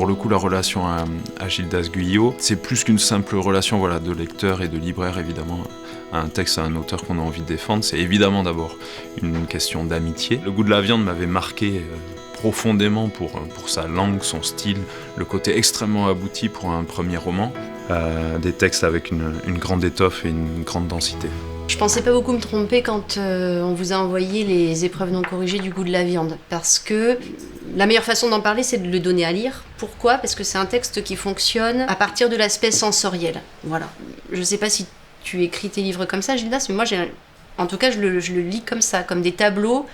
le coup, la relation à Gildas Guyot, c'est plus qu'une simple relation de lecteur et de libraire, évidemment. Un texte à un auteur qu'on a envie de défendre, c'est évidemment d'abord une question d'amitié. Le goût de la viande m'avait marqué profondément pour sa langue, son style, le côté extrêmement abouti pour un premier roman. Des textes avec une grande étoffe et une grande densité. Je pensais pas beaucoup me tromper quand on vous a envoyé les épreuves non corrigées du goût de la viande, parce que la meilleure façon d'en parler, c'est de le donner à lire. Pourquoi ? Parce que c'est un texte qui fonctionne à partir de l'aspect sensoriel. Voilà. Je sais pas si tu écris tes livres comme ça, Gildas, mais moi, en tout cas, je le lis comme ça, comme des tableaux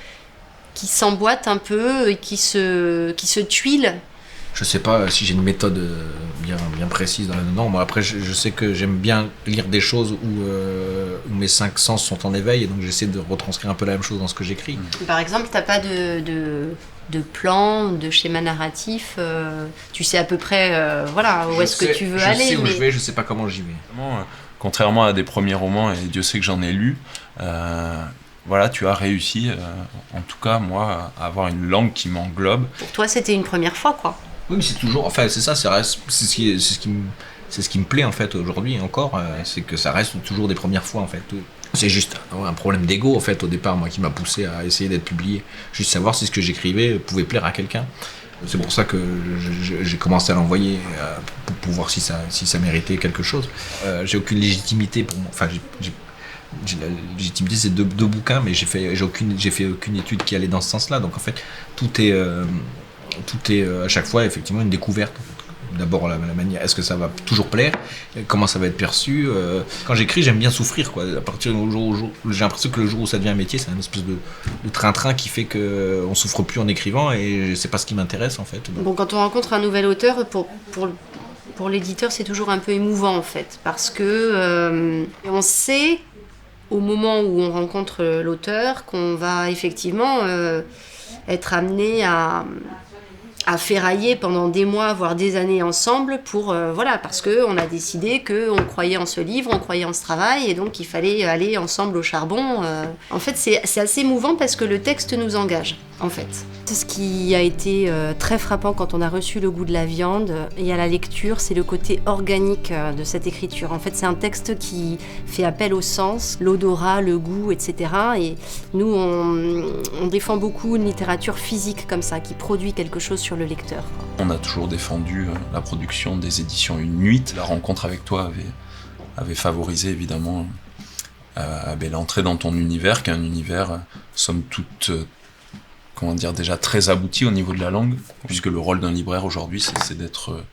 qui s'emboîtent un peu et qui se tuilent. Je sais pas si j'ai une méthode bien précise là-dedans. Moi, après, je sais que j'aime bien lire des choses où mes 5 sens sont en éveil, et donc j'essaie de retranscrire un peu la même chose dans ce que j'écris. Par exemple, t'as pas de plan, de schéma narratif, tu sais à peu près où est-ce que tu veux aller. Je sais où je vais, je sais pas comment j'y vais. Contrairement à des premiers romans, et Dieu sait que j'en ai lu, tu as réussi, en tout cas moi, à avoir une langue qui m'englobe. Pour toi, c'était une première fois, quoi. Oui, mais c'est toujours, c'est ça, c'est ce qui me plaît en fait aujourd'hui encore, c'est que ça reste toujours des premières fois en fait. C'est juste un problème d'ego en fait au départ, moi, qui m'a poussé à essayer d'être publié, juste savoir si ce que j'écrivais pouvait plaire à quelqu'un. C'est pour ça que j'ai commencé à l'envoyer pour voir si ça méritait quelque chose. J'ai aucune légitimité pour moi. Enfin, la légitimité, c'est deux bouquins, mais j'ai fait aucune étude qui allait dans ce sens-là. Donc en fait, tout est à chaque fois effectivement une découverte. D'abord la manière, est-ce que ça va toujours plaire, comment ça va être perçu. Quand j'écris, j'aime bien souffrir, quoi. À partir du jour où j'ai l'impression que le jour où ça devient un métier, c'est une espèce de train-train qui fait qu'on souffre plus en écrivant, et c'est pas ce qui m'intéresse en fait. Bon, quand on rencontre un nouvel auteur, pour l'éditeur, c'est toujours un peu émouvant en fait, parce que on sait au moment où on rencontre l'auteur qu'on va effectivement être amené à ferrailler pendant des mois, voire des années ensemble parce qu'on a décidé qu'on croyait en ce livre, on croyait en ce travail, et donc il fallait aller ensemble au charbon. En fait, c'est assez émouvant parce que le texte nous engage, en fait. C'est ce qui a été très frappant quand on a reçu Le goût de la viande et à la lecture, c'est le côté organique de cette écriture. En fait, c'est un texte qui fait appel au sens, l'odorat, le goût, etc. Et nous, on défend beaucoup une littérature physique comme ça, qui produit quelque chose sur le lecteur. On a toujours défendu la production des éditions Une Nuit. La rencontre avec toi avait favorisé évidemment l'entrée dans ton univers, qui est un univers somme toute déjà très abouti au niveau de la langue, puisque le rôle d'un libraire aujourd'hui, c'est d'être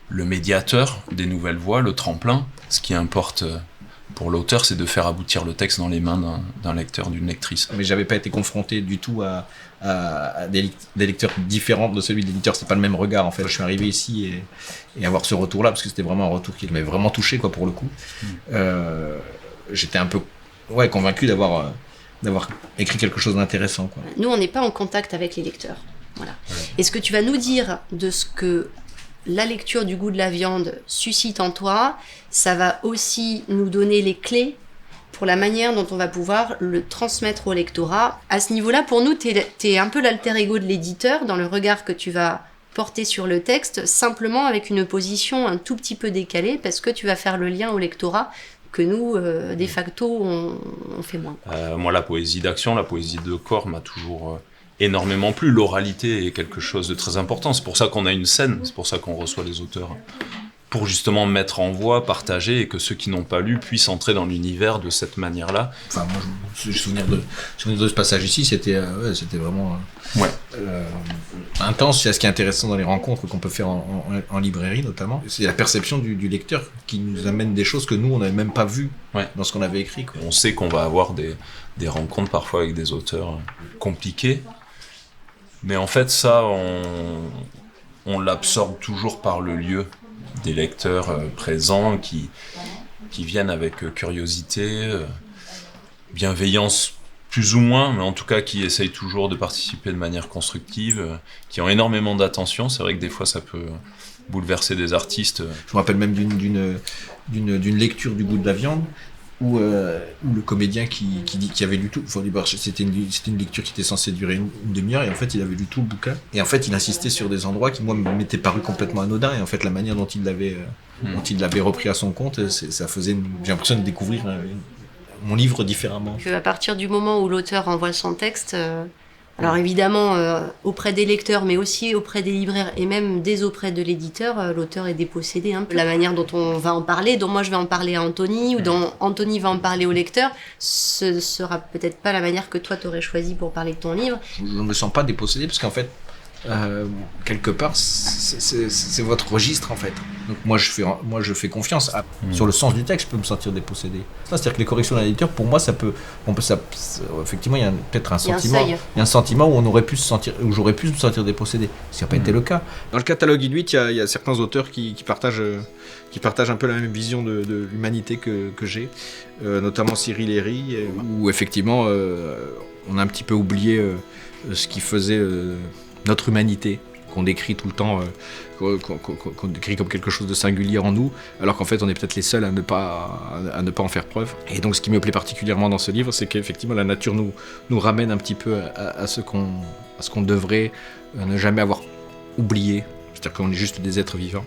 le médiateur des nouvelles voix, le tremplin. Ce qui importe pour l'auteur, c'est de faire aboutir le texte dans les mains d'un lecteur, d'une lectrice. Mais j'avais pas été confronté du tout à des lecteurs différents de celui de l'éditeur, c'est pas le même regard en fait. Je suis arrivé ici et avoir ce retour-là, parce que c'était vraiment un retour qui m'avait vraiment touché, quoi, pour le coup. J'étais un peu convaincu d'avoir écrit quelque chose d'intéressant, quoi. Nous, on n'est pas en contact avec les lecteurs. Voilà. Et ce que tu vas nous dire de ce que la lecture du goût de la viande suscite en toi, ça va aussi nous donner les clés pour la manière dont on va pouvoir le transmettre au lectorat. À ce niveau-là, pour nous, t'es un peu l'alter ego de l'éditeur dans le regard que tu vas porter sur le texte, simplement avec une position un tout petit peu décalée, parce que tu vas faire le lien au lectorat que nous, de facto, on fait moins. Moi, la poésie d'action, la poésie de corps m'a toujours énormément plu. L'oralité est quelque chose de très important. C'est pour ça qu'on a une scène, c'est pour ça qu'on reçoit les auteurs. Pour justement mettre en voix, partager, et que ceux qui n'ont pas lu puissent entrer dans l'univers de cette manière-là. Enfin, moi, je me souviens de ce passage ici, c'était vraiment intense. C'est ce qui est intéressant dans les rencontres qu'on peut faire en librairie, notamment. C'est la perception du lecteur qui nous amène des choses que nous, on n'avait même pas vues dans ce qu'on avait écrit, quoi. On sait qu'on va avoir des rencontres parfois avec des auteurs compliqués, mais en fait, ça, on l'absorbe toujours par le lieu. Des lecteurs présents qui viennent avec curiosité, bienveillance plus ou moins, mais en tout cas qui essayent toujours de participer de manière constructive, qui ont énormément d'attention. C'est vrai que des fois ça peut bouleverser des artistes. Je me rappelle même d'une lecture du goût de la viande ou le comédien qui avait lu tout. Enfin, c'était une lecture qui était censée durer une demi-heure, et en fait il avait lu tout le bouquin. Et en fait il insistait sur des endroits qui moi m'étaient paru complètement anodins. Et en fait la manière dont il l'avait repris à son compte, ça faisait j'ai l'impression de découvrir mon livre différemment. À partir du moment où l'auteur envoie son texte, alors évidemment auprès des lecteurs, mais aussi auprès des libraires et même dès auprès de l'éditeur, l'auteur est dépossédé un peu. La manière dont on va en parler, dont moi je vais en parler à Anthony, ou dont Anthony va en parler au lecteur, ce sera peut-être pas la manière que toi t'aurais choisi pour parler de ton livre. Je ne me sens pas dépossédé parce qu'en fait, quelque part, c'est votre registre en fait. Donc moi je fais confiance. Sur le sens du texte, je peux me sentir dépossédé. C'est-à-dire que les corrections d'un éditeur, pour moi, effectivement, il y a peut-être un sentiment. Il y a un sentiment où j'aurais pu me sentir dépossédé. Ce qui n'a pas été le cas. Dans le catalogue Inuit, il y a certains auteurs qui partagent un peu la même vision de l'humanité que j'ai, notamment Cyril Herry, où effectivement on a un petit peu oublié ce qui faisait notre humanité, qu'on décrit tout le temps, qu'on décrit comme quelque chose de singulier en nous, alors qu'en fait on est peut-être les seuls à ne pas en faire preuve. Et donc ce qui me plaît particulièrement dans ce livre, c'est qu'effectivement la nature nous ramène un petit peu à ce qu'on devrait ne jamais avoir oublié, c'est-à-dire qu'on est juste des êtres vivants.